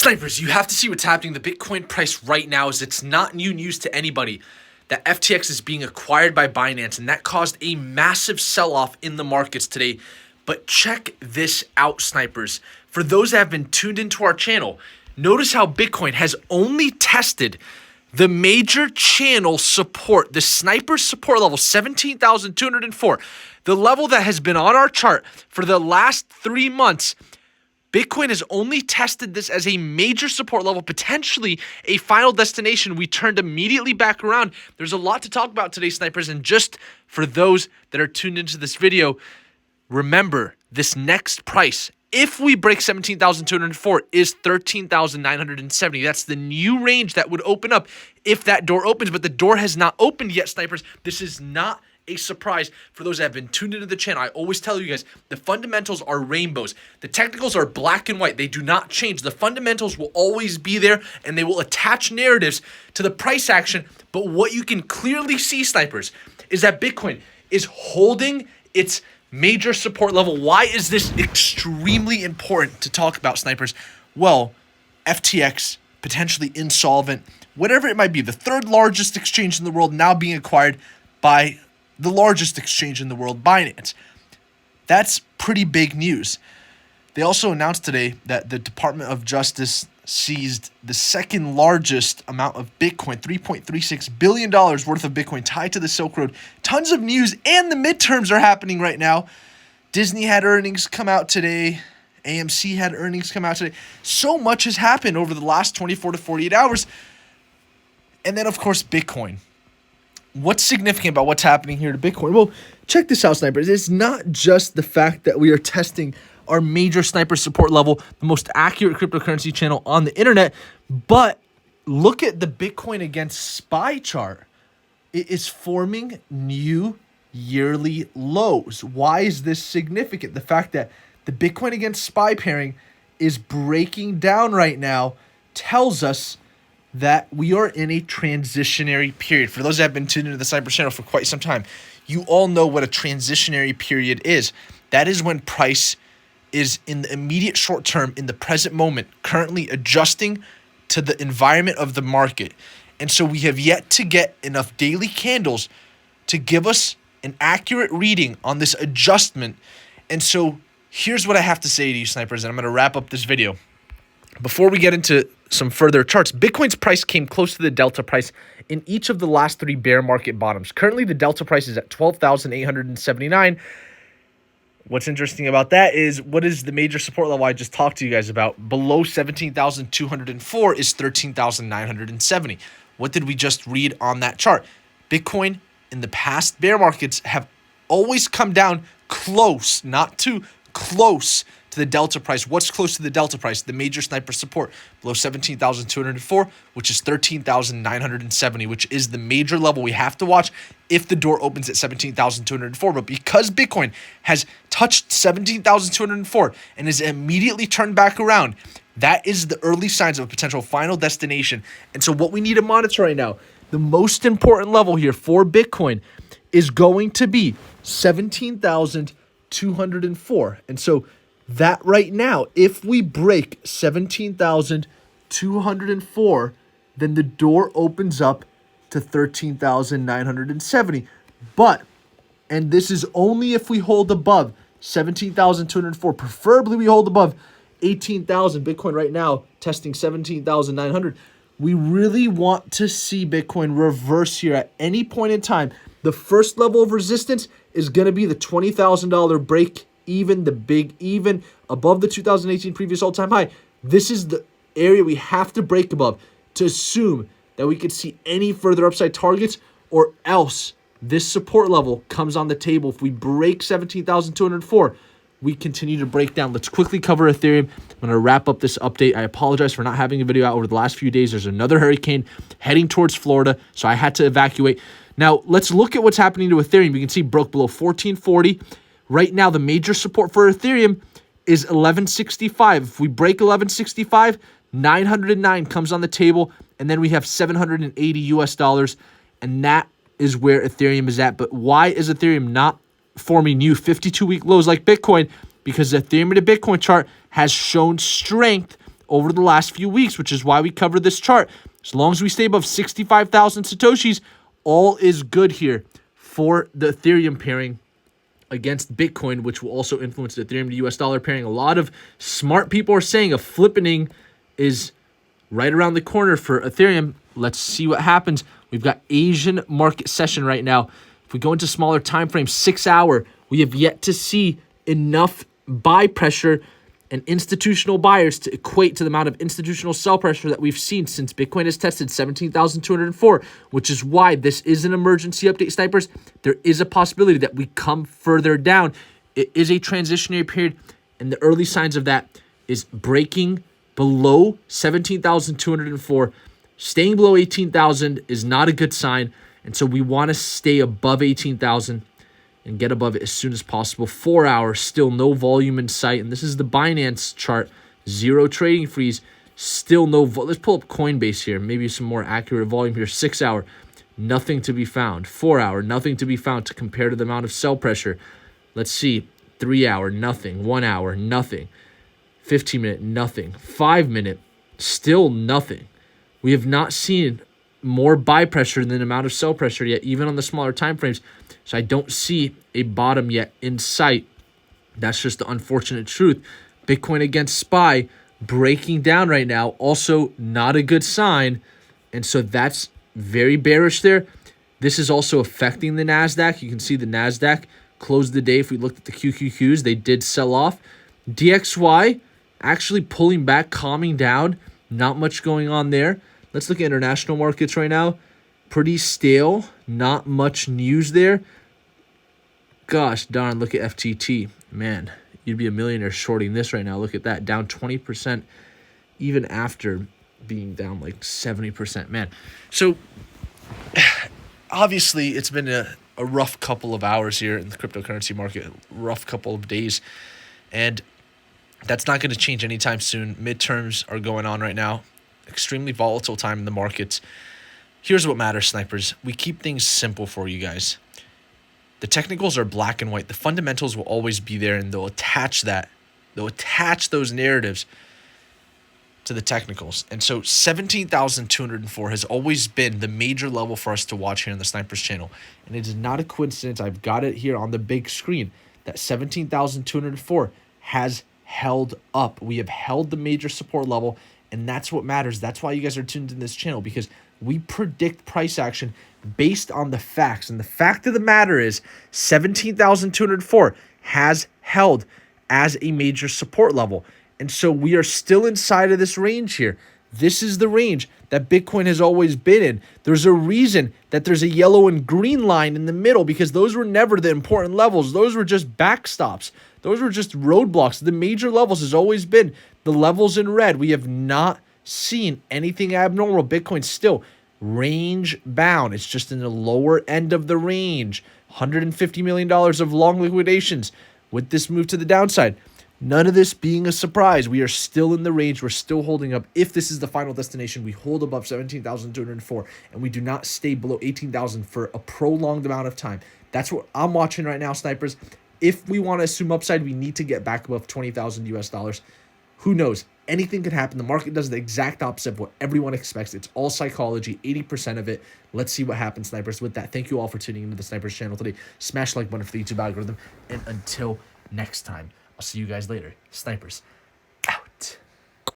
Snipers, you have to see what's happening. The Bitcoin price right now is it's not new news to anybody that FTX is being acquired by Binance, and that caused a massive sell-off in the markets today. But check this out, Snipers. For those that have been tuned into our channel, notice how Bitcoin has only tested the major channel support, the Sniper support level, 17,204, the level that has been on our chart for the last 3 months. Bitcoin has only tested this as a major support level, potentially a final destination. We turned immediately back around. There's a lot to talk about today, Snipers, and just for those that are tuned into this video, remember this next price, if we break 17,204, is 13,970. That's the new range that would open up if that door opens, but the door has not opened yet, Snipers. This is not a surprise for those that have been tuned into the channel. I always tell you guys, the fundamentals are rainbows. The technicals are black and white. They do not change. The fundamentals will always be there, and they will attach narratives to the price action. But what you can clearly see, Snipers, is that Bitcoin is holding its major support level. Why is this extremely important to talk about, Snipers? Well, FTX, potentially insolvent, whatever it might be, the third largest exchange in the world now being acquired by the largest exchange in the world, Binance. That's pretty big news. They also announced today that the Department of Justice seized the second largest amount of Bitcoin, $3.36 billion worth of Bitcoin tied to the Silk Road. Tons of news, and the midterms are happening right now. Disney had earnings come out today. AMC had earnings come out today. So much has happened over the last 24 to 48 hours. And then, of course, Bitcoin. What's significant about what's happening here to Bitcoin? Well, check this out, Snipers. It's not just the fact that we are testing our major Sniper support level, the most accurate cryptocurrency channel on the internet, but look at the Bitcoin against SPY chart. It is forming new yearly lows. Why is this significant? The fact that the Bitcoin against SPY pairing is breaking down right now tells us that we are in a transitionary period. For those that have been tuned into the Sniper channel for quite some time, you all know what a transitionary period is. That is when price is in the immediate short term, in the present moment, currently adjusting to the environment of the market. And so we have yet to get enough daily candles to give us an accurate reading on this adjustment. And so here's what I have to say to you, Snipers, and I'm going to wrap up this video. Before we get into some further charts, Bitcoin's price came close to the delta price in each of the last 3 bear market bottoms. Currently, the delta price is at 12,879. What's interesting about that is, what is the major support level I just talked to you guys about? Below 17,204 is 13,970. What did we just read on that chart? Bitcoin in the past bear markets have always come down close, not too close to the delta price. What's close to the delta price? The major Sniper support below 17,204, which is 13,970, which is the major level we have to watch if the door opens at 17,204. But because Bitcoin has touched 17,204 and is immediately turned back around, that is the early signs of a potential final destination. And so what we need to monitor right now, the most important level here for Bitcoin is going to be 17,204. And so that right now, if we break 17,204, then the door opens up to 13,970. But, and this is only if we hold above 17,204, preferably we hold above 18,000. Bitcoin right now testing 17,900. We really want to see Bitcoin reverse here at any point in time. The first level of resistance is going to be the $20,000 break even, the big even, above the 2018 previous all-time high. This is the area we have to break above to assume that we could see any further upside targets, or else this support level comes on the table. If we break 17,204, we continue to break down. Let's quickly cover Ethereum. I'm going to wrap up this update. I apologize for not having a video out over the last few days. There's another hurricane heading towards Florida, so I had to evacuate. Now, let's look at what's happening to Ethereum. You can see broke below 1440. Right now, the major support for Ethereum is 1165. If we break 1165, 909 comes on the table, and then we have 780 US dollars, and that is where Ethereum is at. But why is Ethereum not forming new 52-week lows like Bitcoin? Because the Ethereum to Bitcoin chart has shown strength over the last few weeks, which is why we covered this chart. As long as we stay above 65,000 Satoshis, all is good here for the Ethereum pairing against Bitcoin, which will also influence the Ethereum to US dollar pairing. A lot of smart people are saying a flippening is right around the corner for Ethereum. Let's see what happens. We've got Asian market session right now. If we go into smaller time frames, 6 hour, we have yet to see enough buy pressure and institutional buyers to equate to the amount of institutional sell pressure that we've seen since Bitcoin has tested 17,204, which is why this is an emergency update, snipers. There is a possibility that we come further down. It is a transitionary period, and the early signs of that is breaking below 17,204. Staying below 18,000 is not a good sign, and so we want to stay above 18,000 and get above it as soon as possible. 4 hours, still no volume in sight. And this is the Binance chart. 0 trading freeze, still no let's pull up Coinbase here. Maybe some more accurate volume here. 6 hour, nothing to be found. 4 hour, nothing to be found to compare to the amount of sell pressure. Let's see. 3 hour, nothing. 1 hour, nothing. 15 minute, nothing. 5 minute, still nothing. We have not seen more buy pressure than the amount of sell pressure yet, even on the smaller time frames. So I don't see a bottom yet in sight. That's just the unfortunate truth. Bitcoin against SPY breaking down right now. Also not a good sign. And so that's very bearish there. This is also affecting the NASDAQ. You can see the NASDAQ closed the day. If we looked at the QQQs, they did sell off. DXY actually pulling back, calming down. Not much going on there. Let's look at international markets right now. Pretty stale. Not much news there. Gosh darn, look at FTT. Man, you'd be a millionaire shorting this right now. Look at that. Down 20% even after being down like 70%. Man. So, obviously, it's been a rough couple of hours here in the cryptocurrency market. Rough couple of days. And that's not going to change anytime soon. Midterms are going on right now. Extremely volatile time in the markets. Here's what matters, snipers. We keep things simple for you guys. The technicals are black and white. The fundamentals will always be there, and they'll attach that. They'll attach those narratives to the technicals. And so 17,204 has always been the major level for us to watch here on the Snipers channel. And it is not a coincidence. I've got it here on the big screen that 17,204 has held up. We have held the major support level, and that's what matters. That's why you guys are tuned in this channel, because we predict price action based on the facts. And the fact of the matter is 17,204 has held as a major support level. And so we are still inside of this range here. This is the range that Bitcoin has always been in. There's a reason that there's a yellow and green line in the middle, because those were never the important levels. Those were just backstops. Those were just roadblocks. The major levels has always been the levels in red. We have not seen anything abnormal. Bitcoin's still range bound. It's just in the lower end of the range. $150 million of long liquidations with this move to the downside. None of this being a surprise. We are still in the range. We're still holding up. If this is the final destination, we hold above 17,204, and we do not stay below 18,000 for a prolonged amount of time. That's what I'm watching right now, snipers. If we want to assume upside, we need to get back above 20,000 US dollars. Who knows? Anything could happen. The market does the exact opposite of what everyone expects. It's all psychology, 80% of it. Let's see what happens, snipers. With that, thank you all for tuning into the Snipers channel today. Smash the like button for the YouTube algorithm. And until next time, I'll see you guys later. Snipers.